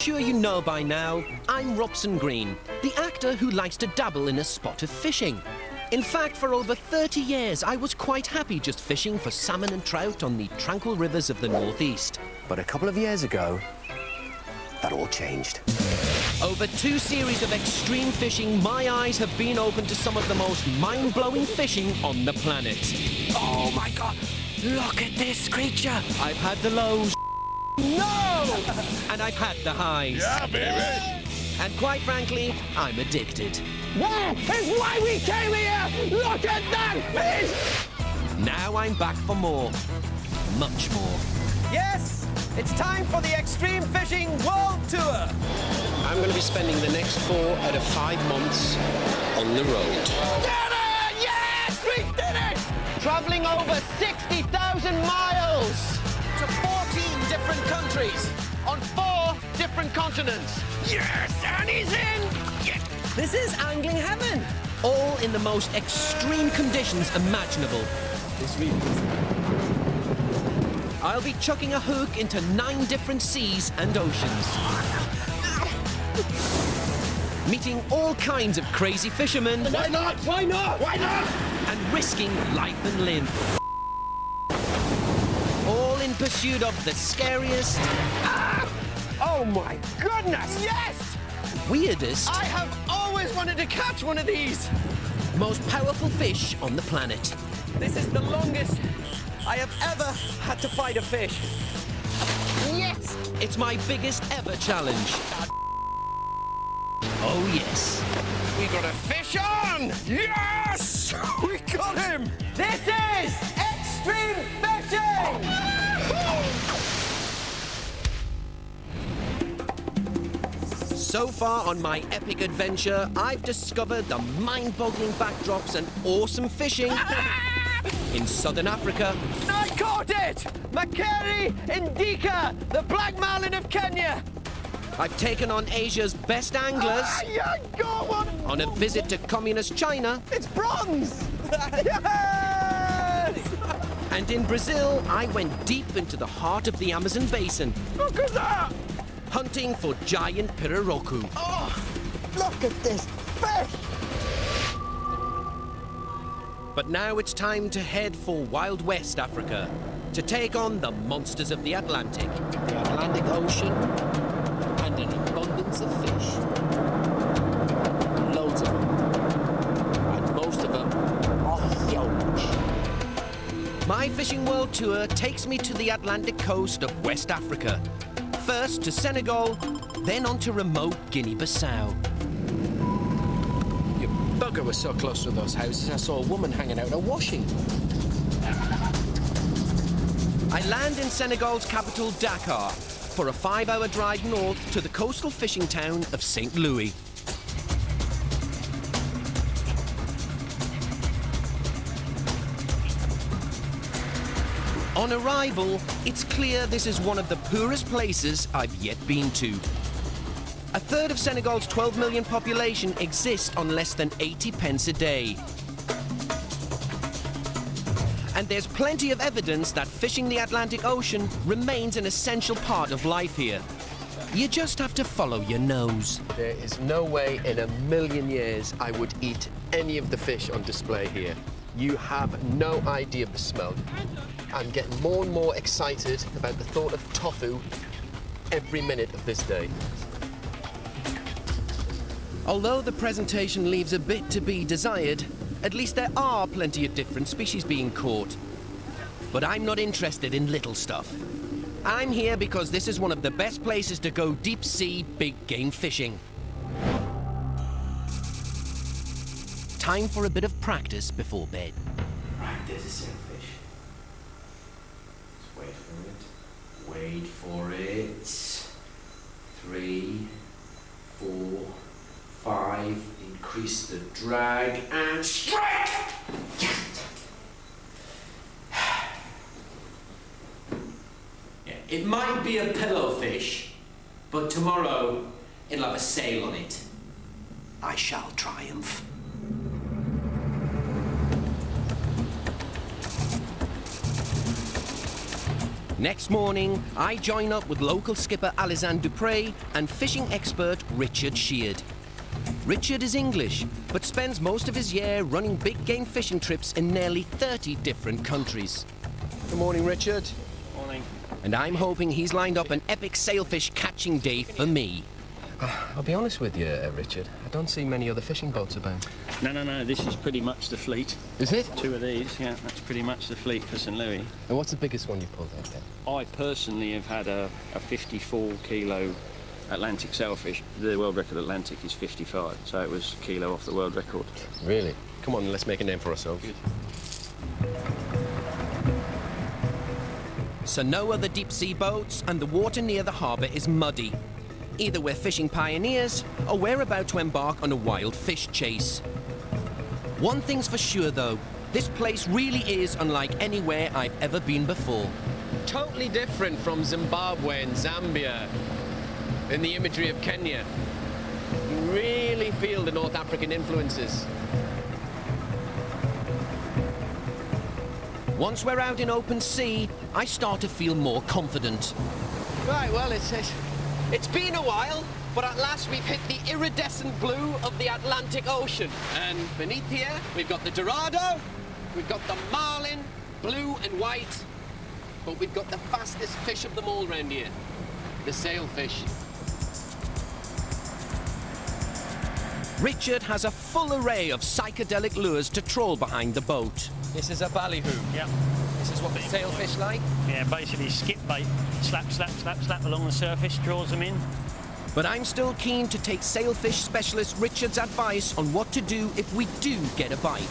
Sure you know by now, I'm Robson Green, the actor who likes to dabble in a spot of fishing. In fact, for over 30 years, I was quite happy just fishing for salmon and trout on the tranquil rivers of the northeast. But a couple of years ago, that all changed. Over 2 series of extreme fishing, my eyes have been open to some of the most mind-blowing fishing on the planet. Oh my God, look at this creature. I've had the lows. No! And I've had the highs. Yeah, baby! And quite frankly, I'm addicted. That is why we came here! Look at that fish! Now I'm back for more. Much more. Yes, it's time for the Extreme Fishing World Tour. I'm going to be spending the next 4 out of 5 months on the road. Did it! Yes, we did it! Traveling over 60,000 miles to 14 different countries on 4 different continents. Yes, and he's in! Yes. This is angling heaven. All in the most extreme conditions imaginable. I'll be chucking a hook into 9 different seas and oceans. Meeting all kinds of crazy fishermen. Why not? Why not? Why not? And risking life and limb. All in pursuit of the scariest, Oh my goodness! Yes! weirdest, I have always wanted to catch one of these. most powerful fish on the planet. This is the longest I have ever had to fight a fish. Yes! It's my biggest ever challenge. Oh yes. We got a fish on! Yes! We got him! This is Extreme Fishing! So far on my epic adventure, I've discovered the mind-boggling backdrops and awesome fishing in southern Africa, I caught it! Makeri Indika, the black marlin of Kenya. I've taken on Asia's best anglers Yeah, go on! on a visit to communist China, It's bronze! Yes! and in Brazil, I went deep into the heart of the Amazon basin, Look at that! hunting for giant pirarucu. Oh, look at this fish! But now it's time to head for Wild West Africa to take on the monsters of the Atlantic. The Atlantic Ocean and an abundance of fish. Loads of them. And most of them are huge. My fishing world tour takes me to the Atlantic coast of West Africa. First to Senegal, then on to remote Guinea-Bissau. You bugger was so close to those houses, I saw a woman hanging out a washing. I land in Senegal's capital, Dakar, for a 5-hour drive north to the coastal fishing town of St. Louis. On arrival, it's clear this is one of the poorest places I've yet been to. A third of Senegal's 12 million population exists on less than 80 pence a day. And there's plenty of evidence that fishing the Atlantic Ocean remains an essential part of life here. You just have to follow your nose. There is no way in a million years I would eat any of the fish on display here. You have no idea of the smell. I'm getting more and more excited about the thought of tofu every minute of this day. Although the presentation leaves a bit to be desired, at least there are plenty of different species being caught. But I'm not interested in little stuff. I'm here because this is one of the best places to go deep sea big game fishing. Time for a bit of practice before bed. Right, there's a sailfish. Let's wait for it. 3, 4, 5. Increase the drag and strike! Yeah, it might be a pillowfish, but tomorrow it'll have a sail on it. I shall triumph. Next morning, I join up with local skipper Alexandre Dupre and fishing expert Richard Sheard. Richard is English, but spends most of his year running big game fishing trips in nearly 30 different countries. Good morning, Richard. Morning. And I'm hoping he's lined up an epic sailfish catching day for me. I'll be honest with you, Richard. I don't see many other fishing boats about. No, this is pretty much the fleet. Is it? 2 of these, yeah, that's pretty much the fleet for St. Louis. And what's the biggest one you pulled out then? I personally have had a 54 kilo Atlantic sailfish. The world record Atlantic is 55, so it was a kilo off the world record. Really? Come on, let's make a name for ourselves. Good. So no other deep sea boats, and the water near the harbour is muddy. Either we're fishing pioneers, or we're about to embark on a wild fish chase. One thing's for sure though, this place really is unlike anywhere I've ever been before. Totally different from Zimbabwe and Zambia, and the imagery of Kenya. You really feel the North African influences. Once we're out in open sea, I start to feel more confident. Right, well, it's been a while, but at last we've hit the iridescent blue of the Atlantic Ocean. And beneath here, we've got the Dorado, we've got the Marlin, blue and white, but we've got the fastest fish of them all round here, the sailfish. Richard has a full array of psychedelic lures to troll behind the boat. This is a ballyhoo. Yeah. This is what the sailfish like. Yeah, basically skip bait. Slap along the surface, draws them in. But I'm still keen to take sailfish specialist Richard's advice on what to do if we do get a bite.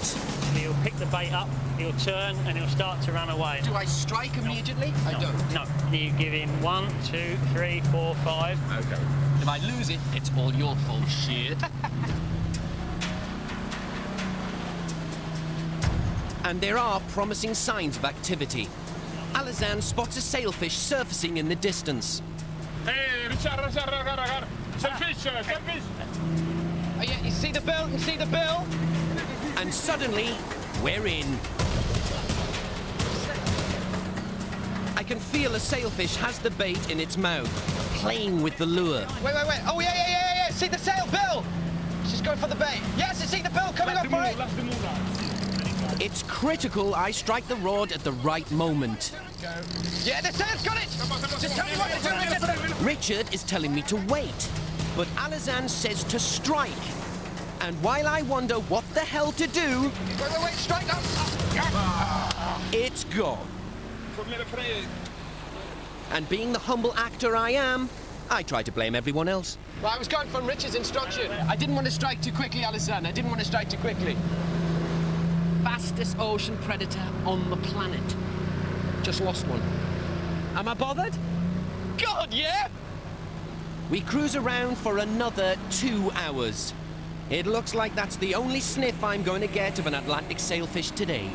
He'll pick the bait up, he'll turn, and he'll start to run away. Do I strike immediately? I don't. No, you give him 1, 2, 3, 4, 5. Okay. If I lose it, it's all your fault, shit. And there are promising signs of activity. Alazan spots a sailfish surfacing in the distance. Hey, Richard. Selfish. Oh, yeah, you see the bill? You see the bill? And suddenly, we're in. I can feel a sailfish has the bait in its mouth, playing with the lure. Wait. Oh, yeah. See the sail, Bill? She's going for the bait. Yes, I see the bill coming up for it. It's critical I strike the rod at the right moment. Yeah, the sail's got it. Just tell me what to do, Richard. Richard is telling me to wait, but Alazan says to strike. And while I wonder what the hell to do, Wait, strike now. it's gone. And being the humble actor I am, I try to blame everyone else. Well, I was going from Richard's instruction. I didn't want to strike too quickly, Alison. I didn't want to strike too quickly. Fastest ocean predator on the planet. Just lost one. Am I bothered? God, yeah! We cruise around for another 2 hours. It looks like that's the only sniff I'm going to get of an Atlantic sailfish today.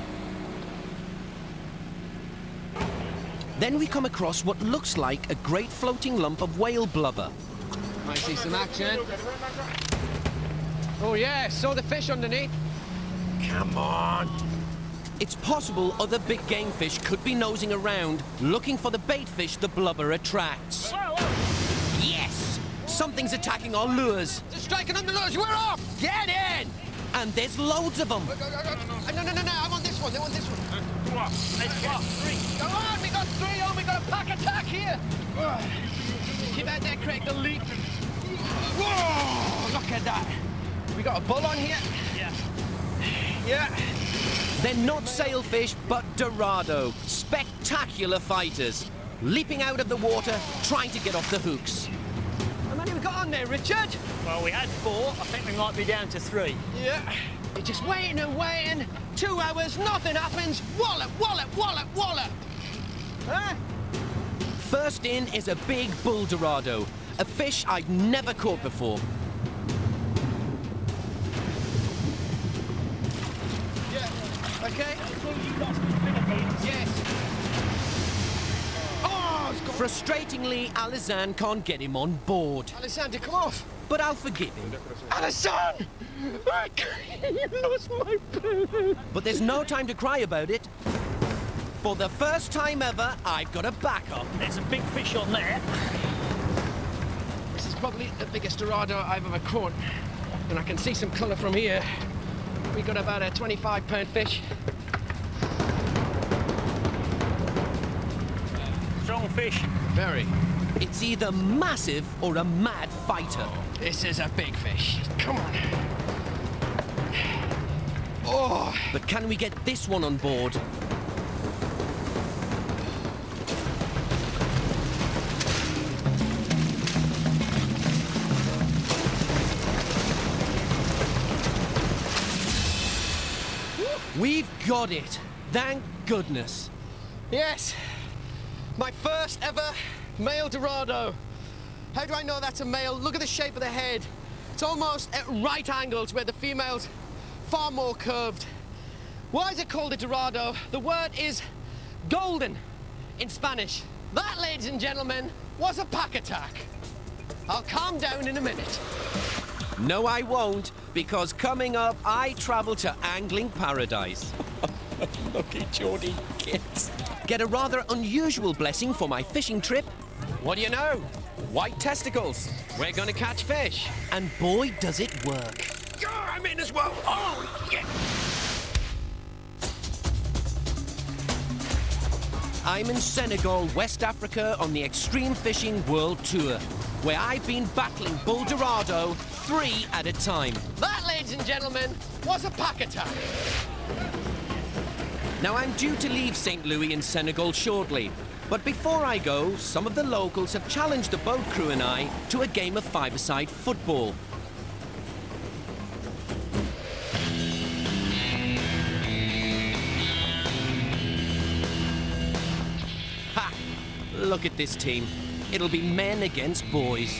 Then we come across what looks like a great floating lump of whale blubber. I see some action. Oh, yeah, saw the fish underneath. Come on! It's possible other big game fish could be nosing around, looking for the bait fish the blubber attracts. Yes! Something's attacking our lures. They're striking on the lures. We're off! Get in! And there's loads of them. No, I'm on this one. They're on this one. Go on, we got 3. Oh, we got a pack attack here. Keep out there, Craig, the leap. Whoa, look at that. We got a bull on here. Yeah. They're not sailfish, but Dorado. Spectacular fighters. Leaping out of the water, trying to get off the hooks. How many we got on there, Richard? Well, we had 4. I think we might be down to 3. Yeah. You're just waiting and waiting. 2 hours, nothing happens. Wallop. Huh? First in is a big bull Dorado, a fish I'd never caught before. Yeah. Okay. Yes. Oh, it's got... Frustratingly, Alazan can't get him on board. Alexander, come off. But I'll forgive him. Alison! You lost my boo. But there's no time to cry about it. For the first time ever, I've got a backup. There's a big fish on there. This is probably the biggest dorado I've ever caught. And I can see some colour from here. We got about a 25-pound fish. Strong fish. Very. It's either massive or a mad fighter. This is a big fish. Come on. Oh, But can we get this one on board? We've got it. Thank goodness. yes. My first ever male dorado. How do I know that's a male? Look at the shape of the head. It's almost at right angles where the female's far more curved. Why is it called a dorado? The word is golden in Spanish. That, ladies and gentlemen, was a pack attack. I'll calm down in a minute. No, I won't, because coming up, I travel to angling paradise. Lucky Geordie kids. Get a rather unusual blessing for my fishing trip, What do you know? White testicles. We're gonna catch fish. and boy, does it work. I'm in as well. Oh, yeah. I'm in Senegal, West Africa, on the Extreme Fishing World Tour, where I've been battling bull dorado 3 at a time. That, ladies and gentlemen, was a pack attack. Now, I'm due to leave St. Louis in Senegal shortly, but before I go, some of the locals have challenged the boat crew and I to a game of five-a-side football. Ha! Look at this team. It'll be men against boys.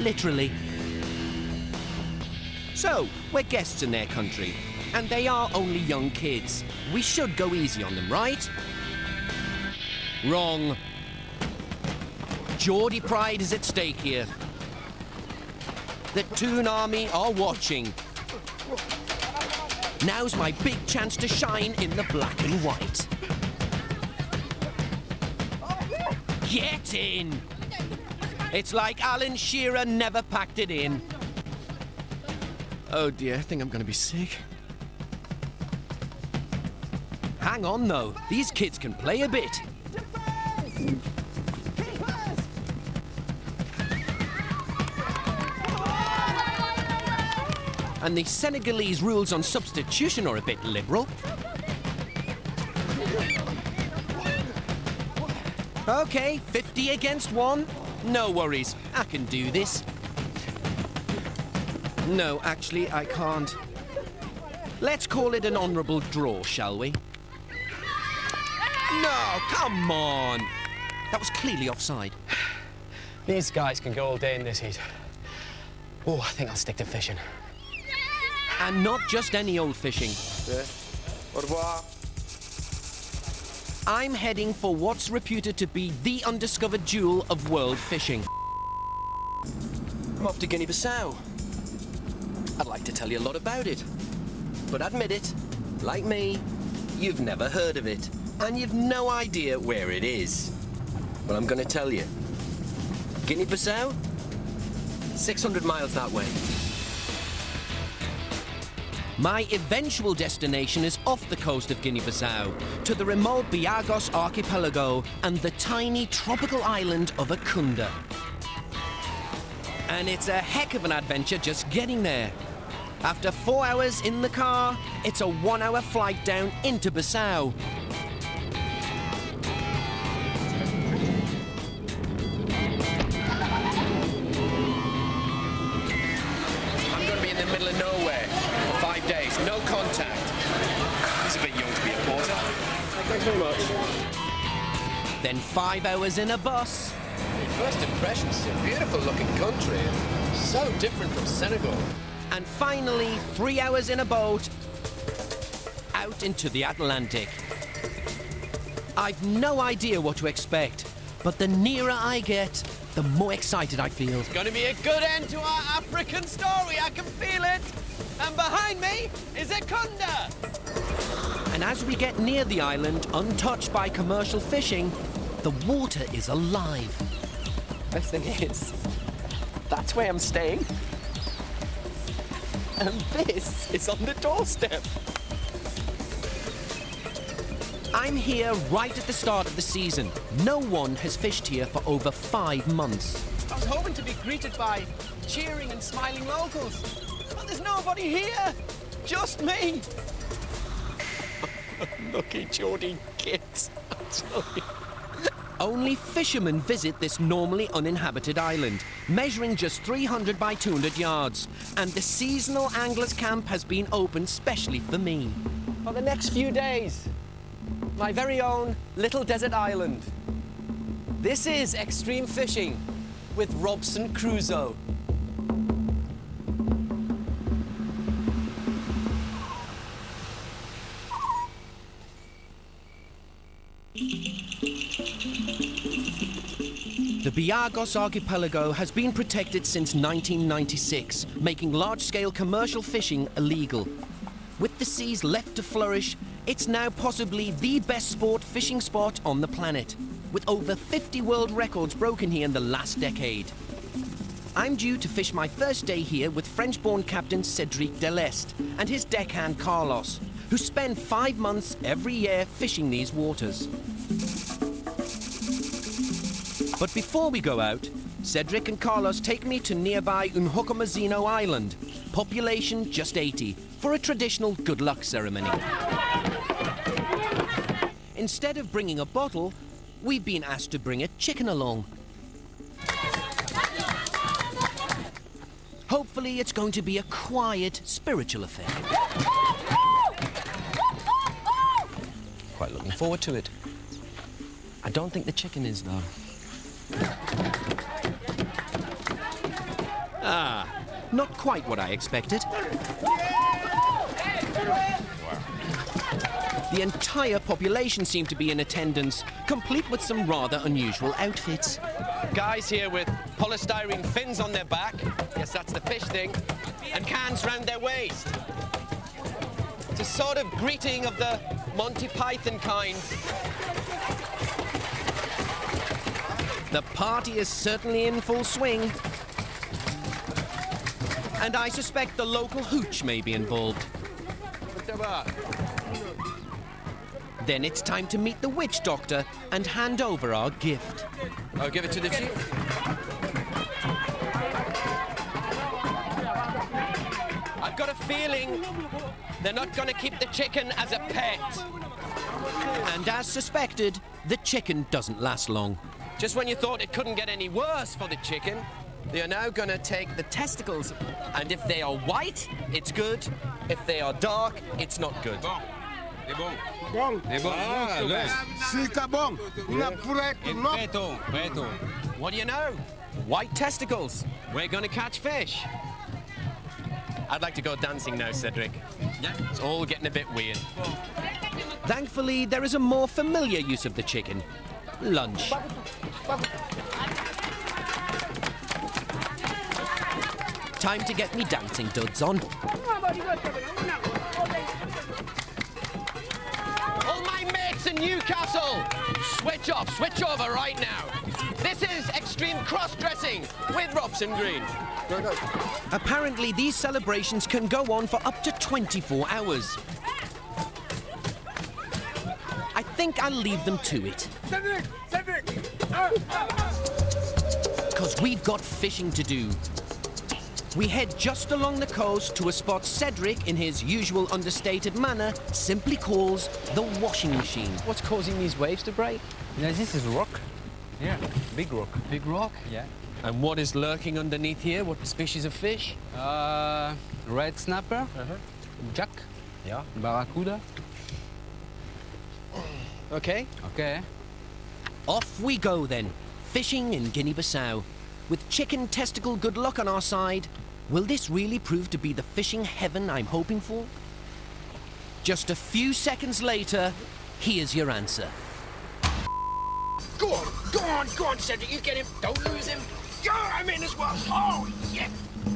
Literally. So, we're guests in their country, and they are only young kids. We should go easy on them, right? Wrong. Geordie pride is at stake here. The Toon Army are watching. Now's my big chance to shine in the black and white. Get in! It's like Alan Shearer never packed it in. Oh dear, I think I'm gonna be sick. Hang on though, these kids can play a bit. And the Senegalese rules on substitution are a bit liberal. Okay, 50 against 1. No worries, I can do this. No, actually, I can't. Let's call it an honourable draw, shall we? No, come on! That was clearly offside. These guys can go all day in this heat. Oh, I think I'll stick to fishing. And not just any old fishing. Au revoir. I'm heading for what's reputed to be the undiscovered jewel of world fishing. I'm off to Guinea-Bissau. I'd like to tell you a lot about it. But admit it, like me, you've never heard of it. And you've no idea where it is. Well, I'm going to tell you. Guinea-Bissau? 600 miles that way. My eventual destination is off the coast of Guinea-Bissau, to the remote Biagos archipelago and the tiny tropical island of Akunda. And it's a heck of an adventure just getting there. After 4 hours in the car, it's a 1-hour flight down into Bissau. I'm going to be in the middle of nowhere for 5 days. No contact. He's a bit young to be a porter. Thanks very much. Then 5 hours in a bus. First impressions, a beautiful looking country. So different from Senegal. And finally, 3 hours in a boat, out into the Atlantic. I've no idea what to expect, but the nearer I get, the more excited I feel. It's going to be a good end to our African story. I can feel it. And behind me is Akunda. And as we get near the island, untouched by commercial fishing, the water is alive. Best thing is, that's where I'm staying. And this is on the doorstep. I'm here right at the start of the season. No one has fished here for over 5 months. I was hoping to be greeted by cheering and smiling locals. But there's nobody here. Just me. Lucky Geordie kids, I tell you. Only fishermen visit this normally uninhabited island, measuring just 300 by 200 yards. And the seasonal anglers camp has been opened specially for me. For the next few days, my very own little desert island. This is extreme fishing with Robson Crusoe. The Biagos archipelago has been protected since 1996, making large-scale commercial fishing illegal. With the seas left to flourish, it's now possibly the best sport fishing spot on the planet, with over 50 world records broken here in the last decade. I'm due to fish my first day here with French-born captain Cédric Deleste and his deckhand Carlos, who spend 5 months every year fishing these waters. But before we go out, Cédric and Carlos take me to nearby Unhokomazino Island, population just 80, for a traditional good luck ceremony. Instead of bringing a bottle, we've been asked to bring a chicken along. Hopefully it's going to be a quiet, spiritual affair. Quite looking forward to it. I don't think the chicken is, though. Ah, not quite what I expected. The entire population seemed to be in attendance, complete with some rather unusual outfits. Guys here with polystyrene fins on their back. Yes, that's the fish thing. And cans round their waist. It's a sort of greeting of the Monty Python kind. The party is certainly in full swing. And I suspect the local hooch may be involved. Then it's time to meet the witch doctor and hand over our gift. I'll give it to the chief. I've got a feeling they're not going to keep the chicken as a pet. And as suspected, the chicken doesn't last long. Just when you thought it couldn't get any worse for the chicken, they are now going to take the testicles. And if they are white, it's good. If they are dark, it's not good. What do you know? White testicles. We're going to catch fish. I'd like to go dancing now, Cédric. It's all getting a bit weird. Thankfully, there is a more familiar use of the chicken. Lunch. Time to get me dancing duds on. All my mates in Newcastle, switch off, switch over right now. This is extreme cross-dressing with Robson Green. Apparently, these celebrations can go on for up to 24 hours. I think I'll leave them to it. Because we've got fishing to do. We head just along the coast to a spot Cédric, in his usual understated manner, simply calls the washing machine. What's causing these waves to break? Yeah, this is rock. Yeah, big rock. Big rock? Yeah. And what is lurking underneath here? What species of fish? Red snapper, jack, Yeah. barracuda. Okay. Okay. Off we go then, fishing in Guinea-Bissau. With chicken testicle good luck on our side, will this really prove to be the fishing heaven I'm hoping for? Just a few seconds later, here's your answer. Go on, Cedric, you get him. Don't lose him. Yeah, I'm in as well. Oh, yeah.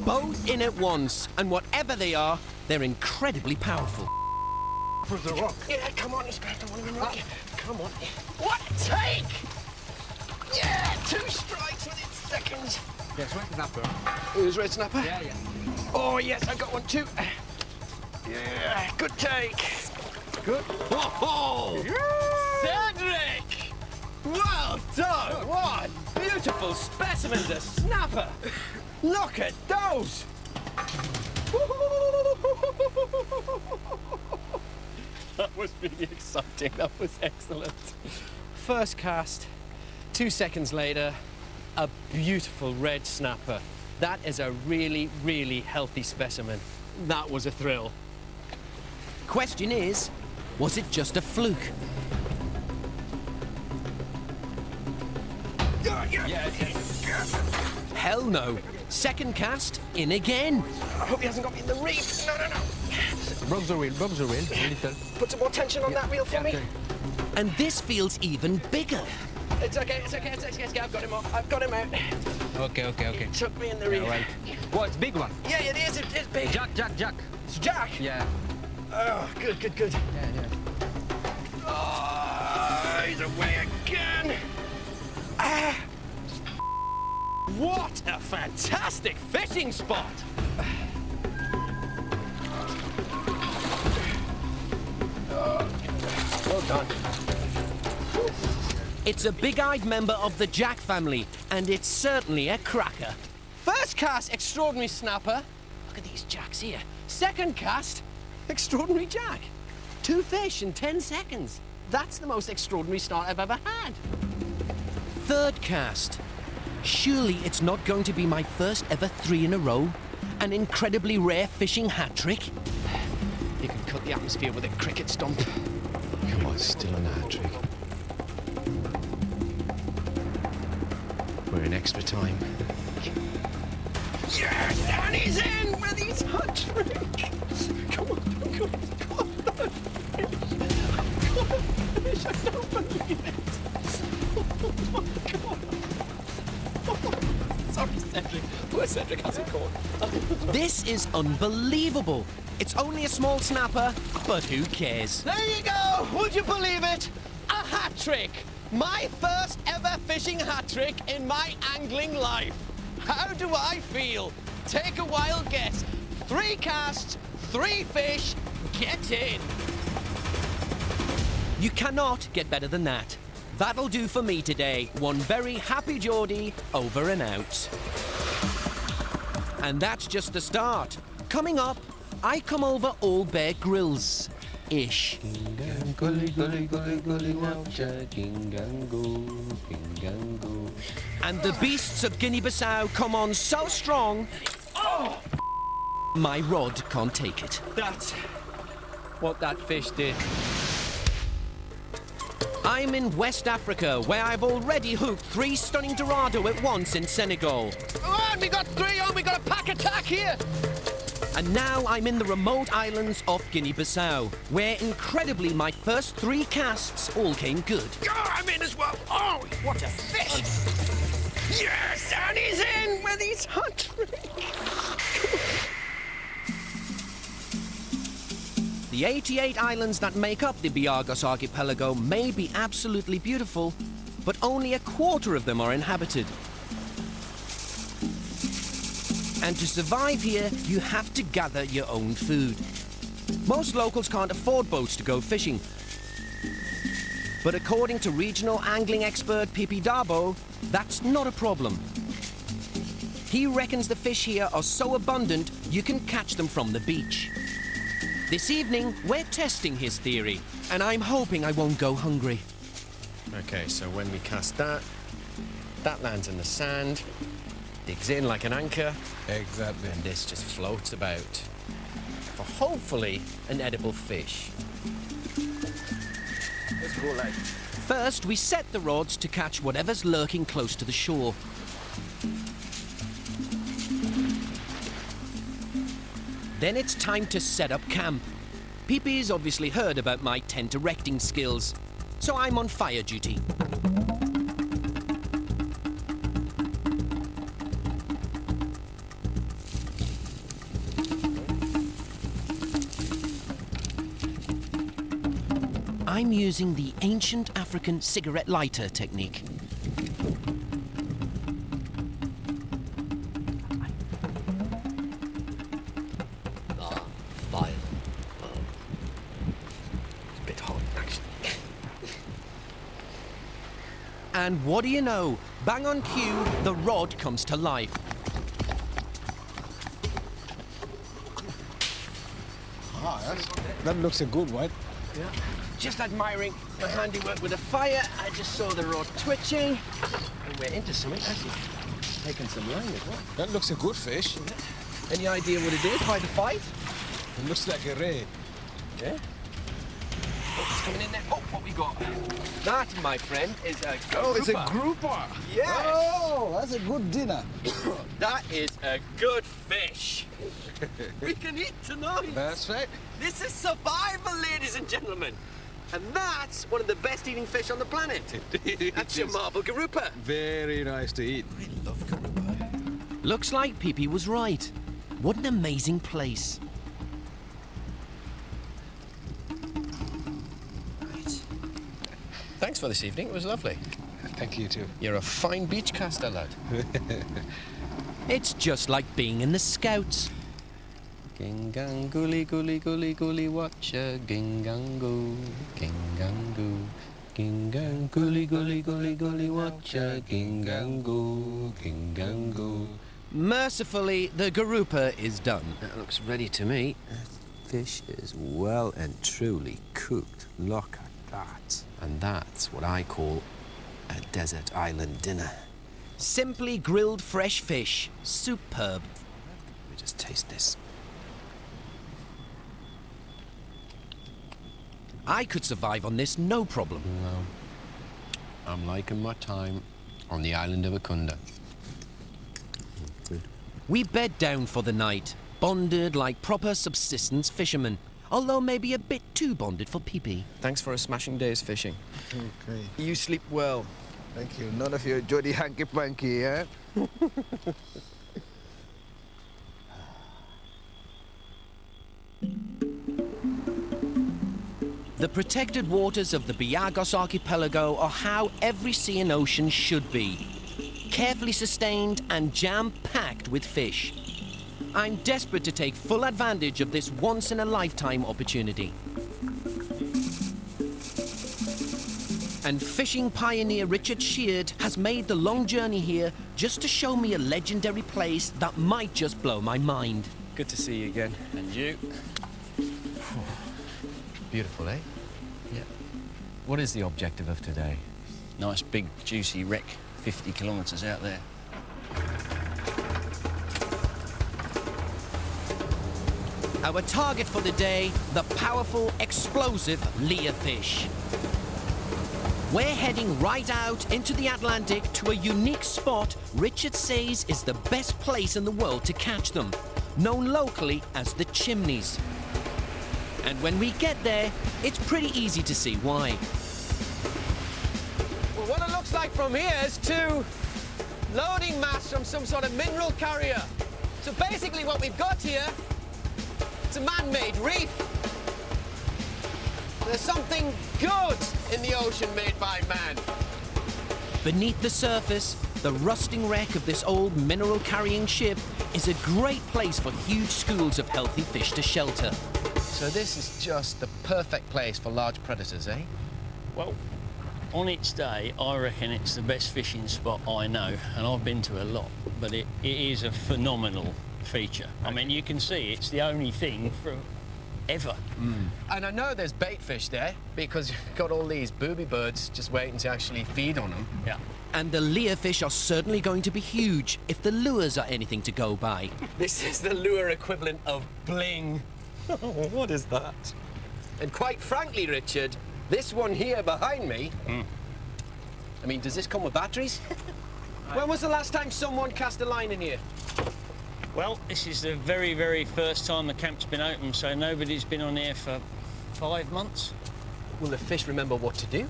Both in at once, and whatever they are, they're incredibly powerful. snapper's a rock. Yeah, come on, Inspector. Come on. What a take! Yeah, 2 strikes within seconds. Yes, red snapper. Who's red snapper? Yeah, yeah. Oh, yes, I got one too. Yeah, good take. Good. Oh, Cedric! Well done! What a beautiful specimen to snapper! Look at those! That was really exciting. That was excellent. First cast, 2 seconds later, a beautiful red snapper. That is a really, really healthy specimen. That was a thrill. Question is, was it just a fluke? Hell no. Second cast, in again. I hope he hasn't got me in the reef. No. Broke the reel, a little. Put some more tension on that reel for me. And this feels even bigger. It's okay. I've got him off. I've got him out. Okay. Took me in the reef. Yeah, right. What, it's big one? Yeah, it is. It is big. Jack. It's Jack. Yeah. Oh, good. Yeah. Oh, he's away again. What a fantastic fishing spot. Well done. It's a big-eyed member of the Jack family, and it's certainly a cracker. First cast, extraordinary snapper. Look at these jacks here. Second cast, extraordinary jack. 2 fish in 10 seconds. That's the most extraordinary start I've ever had. Third cast. Surely it's not going to be my first ever 3 in a row? An incredibly rare fishing hat trick? You can cut the atmosphere with a cricket stomp. Come on, still an hat trick. We're in extra time. Yes, and he's in with his hat trick. Come on. I don't believe it. Oh my God. Sorry, Cedric. Poor Cedric hasn't caught. This is unbelievable. It's only a small snapper, but who cares? There you go. Would you believe it? A hat trick. My first ever fishing hat trick in my angling life. How do I feel? Take a wild guess. 3 casts, 3 fish. Get in. You cannot get better than that. That'll do for me today. One very happy Geordie, over and out. And that's just the start. Coming up, I come over all Bear Grylls-ish. And the beasts of Guinea-Bissau come on so strong, my rod can't take it. That's what that fish did. I'm in West Africa, where I've already hooked 3 stunning dorado at once in Senegal. Oh, we got 3 on. We got a pack attack here. And now I'm in the remote islands of Guinea-Bissau, where incredibly my first 3 casts all came good. Oh, I'm in as well. Oh, what a fish. Yes, and he's in with his hat trick. The 88 islands that make up the Biagos archipelago may be absolutely beautiful, but only a quarter of them are inhabited. And to survive here, you have to gather your own food. Most locals can't afford boats to go fishing. But according to regional angling expert Pipi Dabo, that's not a problem. He reckons the fish here are so abundant, you can catch them from the beach. This evening, we're testing his theory, and I'm hoping I won't go hungry. Okay, so when we cast that lands in the sand, digs in like an anchor. Exactly. And this just floats about for hopefully an edible fish. Let's go, lad. First, we set the rods to catch whatever's lurking close to the shore. Then it's time to set up camp. Pipi's obviously heard about my tent erecting skills, so I'm on fire duty. I'm using the ancient African cigarette lighter technique. Fire. It's a bit hot, actually. And what do you know? Bang on cue, the rod comes to life. That looks a good one. Yeah. Just admiring my handiwork with a fire. I just saw the rod twitching. And we're into something. Actually, taking some line as well. That looks a good fish. Any idea what it is by the fight? It looks like a ray. Yeah. Oh, it's coming in there. Oh, what we got? That, my friend, is a grouper. Oh, it's a grouper. Yes. Oh, that's a good dinner. That is a good fish. We can eat tonight. That's right. This is survival, ladies and gentlemen. And that's one of the best eating fish on the planet. That's your marble garupa. Very nice to eat. I love garupa. Looks like Pee-Pee was right. What an amazing place. Right. Thanks for this evening. It was lovely. Thank you too. You're a fine beach caster, lad. It's just like being in the Scouts. Gingang gully gully gully gully watcha gingango gingango gingang gully gully gully gully watcha gingango gingango. Mercifully, the garupa is done. That looks ready to me. Fish is well and truly cooked. Look at that. And that's what I call a desert island dinner. Simply grilled fresh fish. Superb. Let me just taste this. I could survive on this, no problem. No. I'm liking my time on the island of Akunda. Good. We bed down for the night, bonded like proper subsistence fishermen, although maybe a bit too bonded for Pee-Pee. Thanks for a smashing day's fishing. Okay. You sleep well. Thank you. None of your Jody hanky-panky, eh? The protected waters of the Biagos archipelago are how every sea and ocean should be. Carefully sustained and jam-packed with fish. I'm desperate to take full advantage of this once-in-a-lifetime opportunity. And fishing pioneer Richard Sheard has made the long journey here just to show me a legendary place that might just blow my mind. Good to see you again. And you? Beautiful, eh? Yeah. What is the objective of today? Nice big juicy wreck, 50 kilometres out there. Our target for the day, the powerful, explosive leerfish. We're heading right out into the Atlantic to a unique spot Richard says is the best place in the world to catch them, known locally as the Chimneys. And when we get there, it's pretty easy to see why. Well, what it looks like from here is two loading masts from some sort of mineral carrier. So basically what we've got here, it's a man-made reef. There's something good in the ocean made by man. Beneath the surface, the rusting wreck of this old mineral-carrying ship is a great place for huge schools of healthy fish to shelter. So this is just the perfect place for large predators, eh? Well, on its day, I reckon it's the best fishing spot I know, and I've been to a lot, but it is a phenomenal feature. I mean, you can see it's the only thing for ever. And I know there's bait fish there because you've got all these booby birds just waiting to actually feed on them. Yeah. And the leerfish are certainly going to be huge if the lures are anything to go by. This is the lure equivalent of bling. What is that? And quite frankly, Richard, this one here behind me, I mean, does this come with batteries? When was the last time someone cast a line in here? Well, this is the very, very first time the camp's been open, so nobody's been on here for 5 months. Will the fish remember what to do?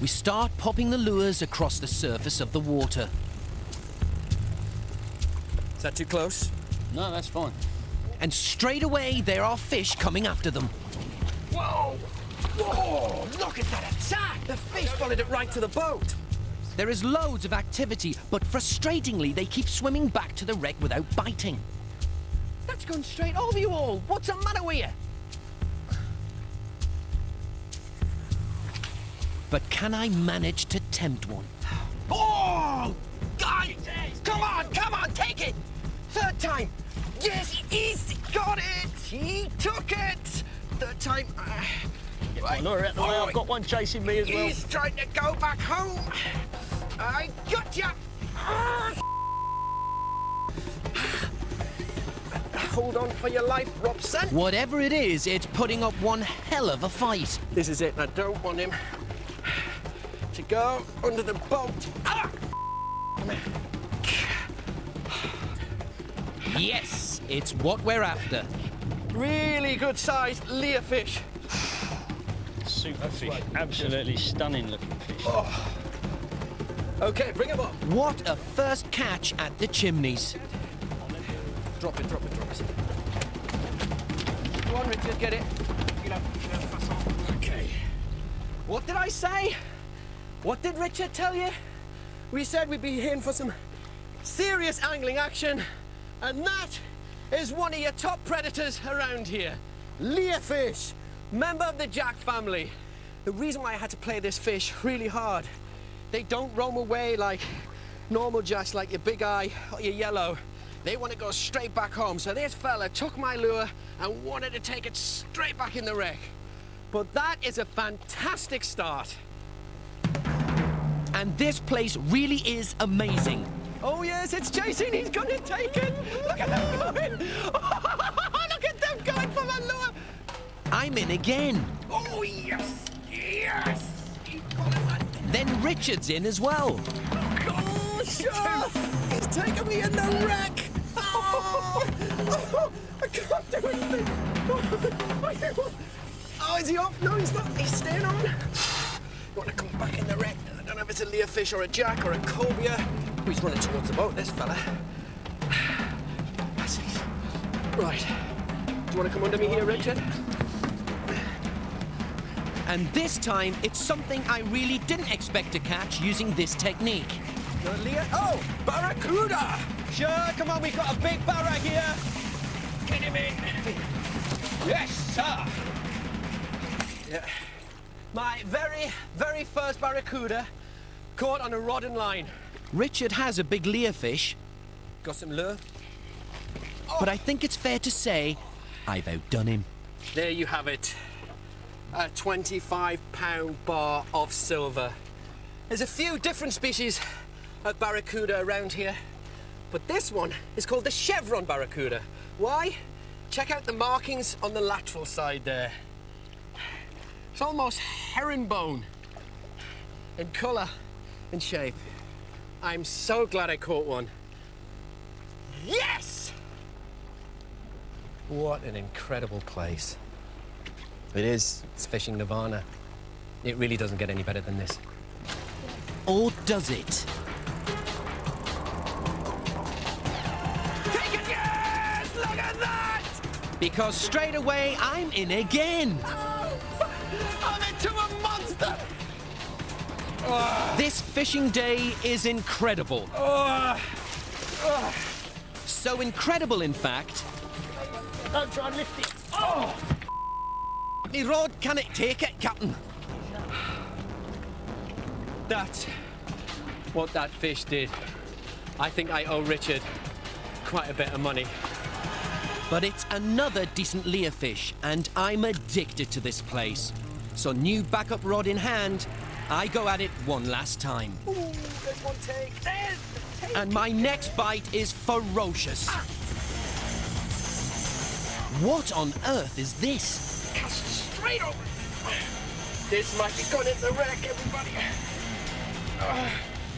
We start popping the lures across the surface of the water. Is that too close? No, that's fine. And straight away, there are fish coming after them. Whoa! Whoa, look at that attack! The fish followed it right to the boat. There is loads of activity, but frustratingly, they keep swimming back to the wreck without biting. That's gone straight over you all. What's the matter with you? But can I manage to tempt one? Oh! Guys! Come on, take it! Third time! Yes, he's got it! He took it! Third time. Right. I've got one chasing me as well. He's trying to go back home. I got ya! Hold on for your life, Robson. Whatever it is, it's putting up one hell of a fight. This is it. I don't want him to go under the boat. Ah! Yes, it's what we're after. Really good sized leer fish. Super fish. Absolutely stunning looking fish. Okay, bring him up. What a first catch at the chimneys. Drop it. Go on, Richard, get it. Okay. What did I say? What did Richard tell you? We said we'd be in for some serious angling action, and that is one of your top predators around here. Leerfish, member of the jack family. The reason why I had to play this fish really hard, they don't roam away like normal jacks, like your big eye or your yellow. They want to go straight back home. So this fella took my lure and wanted to take it straight back in the wreck. But that is a fantastic start. And this place really is amazing. Oh yes, it's chasing. He's going to take it. Look at them going. Look at them going for my lure. I'm in again. Oh yes, yes. He's got him, man. Then Richard's in as well. Oh sure. He's taking me in the wreck. Oh, I can't do anything. Oh, is he off? No, he's not. He's staying on. You want to come back in the wreck? I don't know if it's a leerfish or a jack or a cobia. Oh, he's running towards the boat, this fella. I see. Right. Do you want to come under me here, Richard? And this time, it's something I really didn't expect to catch using this technique. Good, Leah. Oh, barracuda! Sure, come on, we've got a big barra here. Get him in. Yes, sir. Yeah. My very, very first barracuda caught on a rod and line. Richard has a big leerfish, Got some lure? but I think it's fair to say I've outdone him. There you have it. A 25-pound bar of silver. There's a few different species of barracuda around here, but this one is called the chevron barracuda. Why? Check out the markings on the lateral side there. It's almost herringbone in colour and shape. I'm so glad I caught one. Yes! What an incredible place. It is. It's fishing nirvana. It really doesn't get any better than this. Or does it? Take it! Yes! Look at that! Because straight away, I'm in again. I'm into a monster! This fishing day is incredible. So incredible, in fact, Don't try and lift it. the rod can it take it, Captain? That's what that fish did. I think I owe Richard quite a bit of money. But it's another decent leerfish, and I'm addicted to this place. So new backup rod in hand, I go at it one last time. Ooh, there's one take. There's the take. And my next bite is ferocious. What on earth is this? Cast straight over. This might be going in the wreck, everybody.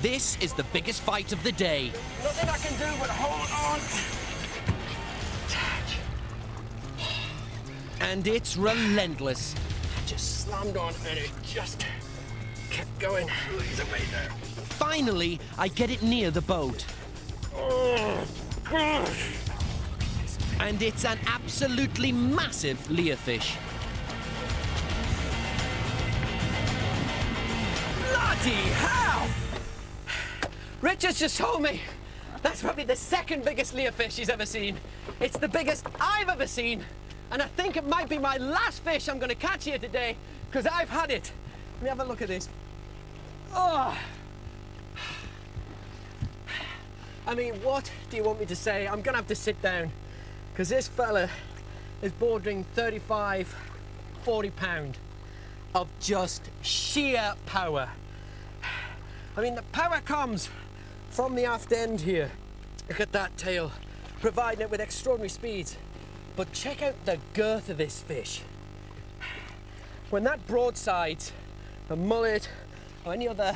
This is the biggest fight of the day. Nothing I can do but hold on. And it's relentless. Just slammed on and it just kept going. He's away there. Finally, I get it near the boat. Oh, gosh. And it's an absolutely massive leerfish. Bloody hell! Richard's just told me that's probably the second biggest leerfish he's ever seen. It's the biggest I've ever seen. And I think it might be my last fish I'm going to catch here today, because I've had it. Let me have a look at this. Oh! I mean, what do you want me to say? I'm going to have to sit down, because this fella is bordering 35, 40 pound of just sheer power. I mean, the power comes from the aft end here. Look at that tail, providing it with extraordinary speeds. But check out the girth of this fish. When that broadsides a mullet or any other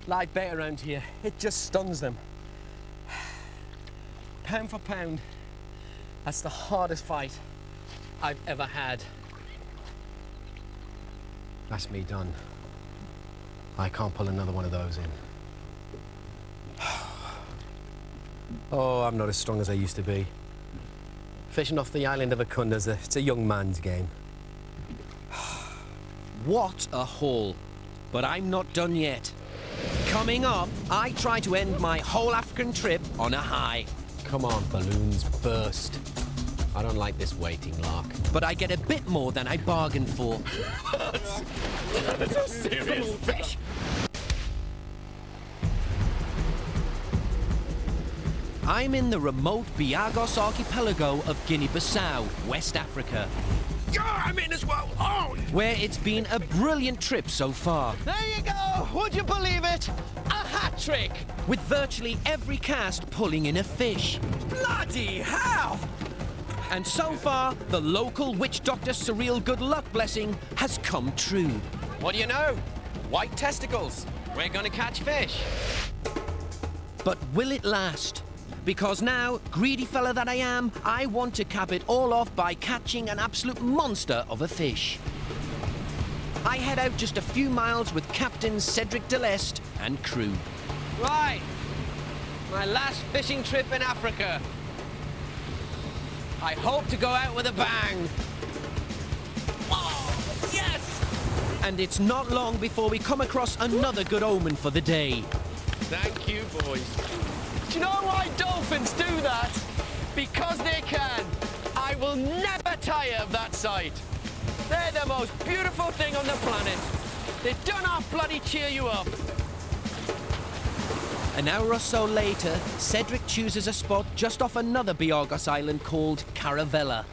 live bait around here, it just stuns them. Pound for pound, that's the hardest fight I've ever had. That's me done. I can't pull another one of those in. Oh, I'm not as strong as I used to be. Fishing off the island of Acunda's it's a young man's game. What a haul. But I'm not done yet. Coming up, I try to end my whole African trip on a high. Come on, balloons, burst. I don't like this waiting, lark. But I get a bit more than I bargained for. That's a serious fish. I'm in the remote Biagos archipelago of Guinea-Bissau, West Africa, Yeah, I'm in as well. Oh, where it's been a brilliant trip so far, There you go. Would you believe it? A hat trick. with virtually every cast pulling in a fish. Bloody hell. And so far, the local witch doctor surreal good luck blessing has come true. What do you know? White testicles. We're gonna catch fish. But will it last? Because now, greedy fella that I am, I want to cap it all off by catching an absolute monster of a fish. I head out just a few miles with Captain Cedric Deleste and crew. Right. My last fishing trip in Africa. I hope to go out with a bang. Oh, yes! And it's not long before we come across another good omen for the day. Thank you, boys. Do you know why dolphins do that? Because they can. I will never tire of that sight. They're the most beautiful thing on the planet. They do not bloody cheer you up. An hour or so later, Cedric chooses a spot just off another Biagos island called Caravella.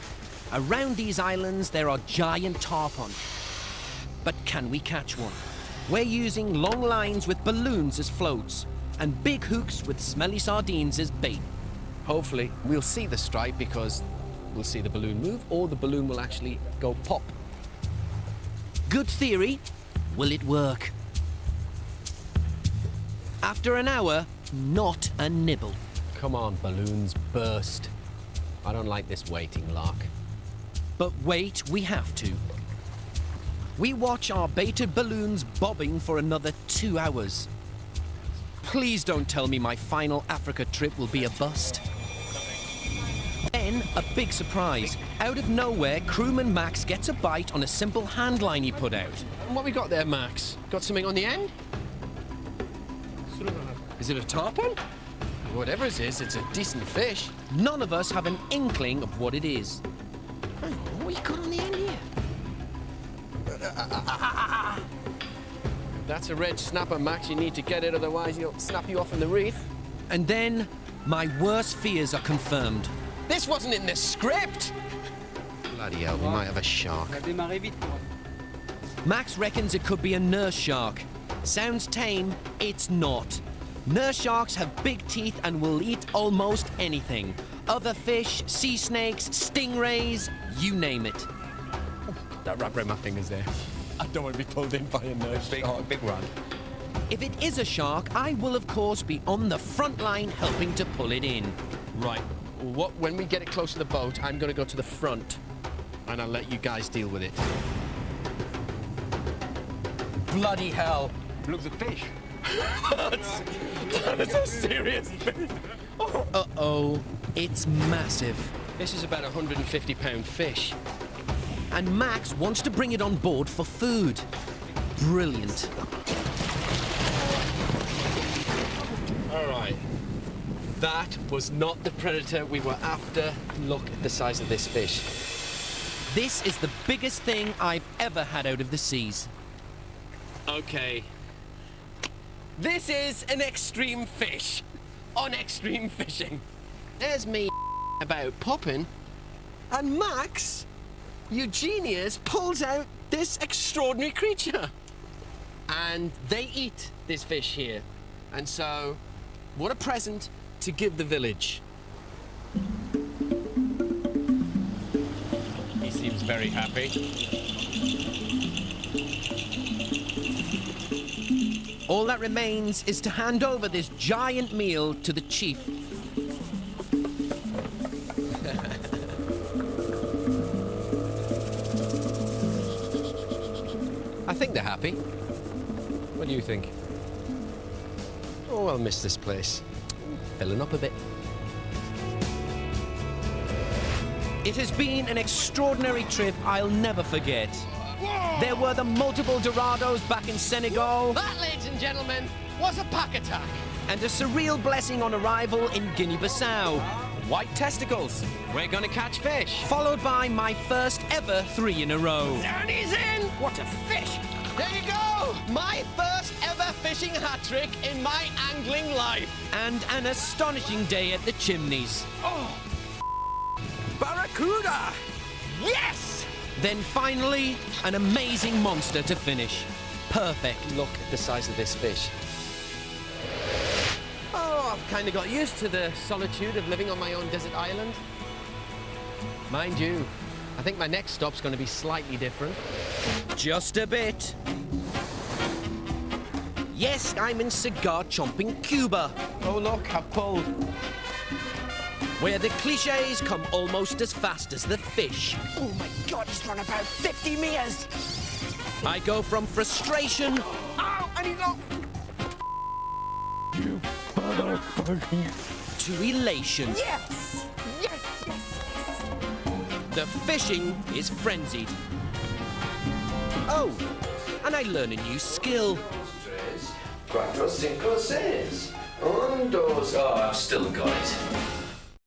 Around these islands, there are giant tarpon. But can we catch one? We're using long lines with balloons as floats and big hooks with smelly sardines as bait. Hopefully, we'll see the stripe because we'll see the balloon move or the balloon will actually go pop. Good theory. Will it work? After an hour, not a nibble. Come on, balloons, burst. I don't like this waiting, lark. But wait, we have to. We watch our baited balloons bobbing for another 2 hours. Please don't tell me my final Africa trip will be a bust. Then, a big surprise. Out of nowhere, crewman Max gets a bite on a simple hand line he put out. And what we got there, Max? Got something on the end? Is it a tarpon? Whatever it is, it's a decent fish. None of us have an inkling of what it is. Hang on, what you got on the end here? That's a red snapper, Max. You need to get it, otherwise he'll snap you off in the reef. And then, my worst fears are confirmed. This wasn't in the script. Bloody hell, we might have a shark. Max reckons it could be a nurse shark. Sounds tame, it's not. Nurse sharks have big teeth and will eat almost anything. Other fish, sea snakes, stingrays, you name it. That wrapped around my fingers there. I don't want to be pulled in by a nurse shark. Big one. If it is a shark, I will of course be on the front line helping to pull it in. Right. When we get it close to the boat, I'm going to go to the front and I'll let you guys deal with it. Bloody hell. look, the fish. That's a serious fish. Uh-oh, it's massive. This is about a 150-pound fish. And Max wants to bring it on board for food. Brilliant. That was not the predator we were after. Look at the size of this fish. This is the biggest thing I've ever had out of the seas. Okay. This is an extreme fish on extreme fishing. There's me about popping, and Max, Eugenius, pulls out this extraordinary creature. And they eat this fish here. And so, what a present to give the village. He seems very happy. All that remains is to hand over this giant meal to the chief. I think they're happy. What do you think? Oh, I'll miss this place. Filling up a bit. It has been an extraordinary trip I'll never forget. There were the multiple Dorados back in Senegal, That, ladies and gentlemen, was a pack attack. and a surreal blessing on arrival in Guinea-Bissau, White testicles. We're gonna catch fish. followed by my first ever 3 in a row. And he's in. What a fish. There you go. My first ever fishing hat trick in my angling life. And an astonishing day at the chimneys. Barracuda. Yes. Then finally, an amazing monster to finish. Perfect. Look at the size of this fish. Oh, I've kind of got used to the solitude of living on my own desert island. Mind you, I think my next stop's going to be slightly different. Just a bit. Yes, I'm in cigar-chomping Cuba, Oh look, I've pulled. where the cliches come almost as fast as the fish. Oh my God, he's run about 50 meters. I go from frustration Ow, and he's off. to elation. Yes, yes, yes. The fishing is frenzied. Oh, and I learn a new skill. Quattro, cinco, seis. Un, dos. Oh, I've still got it.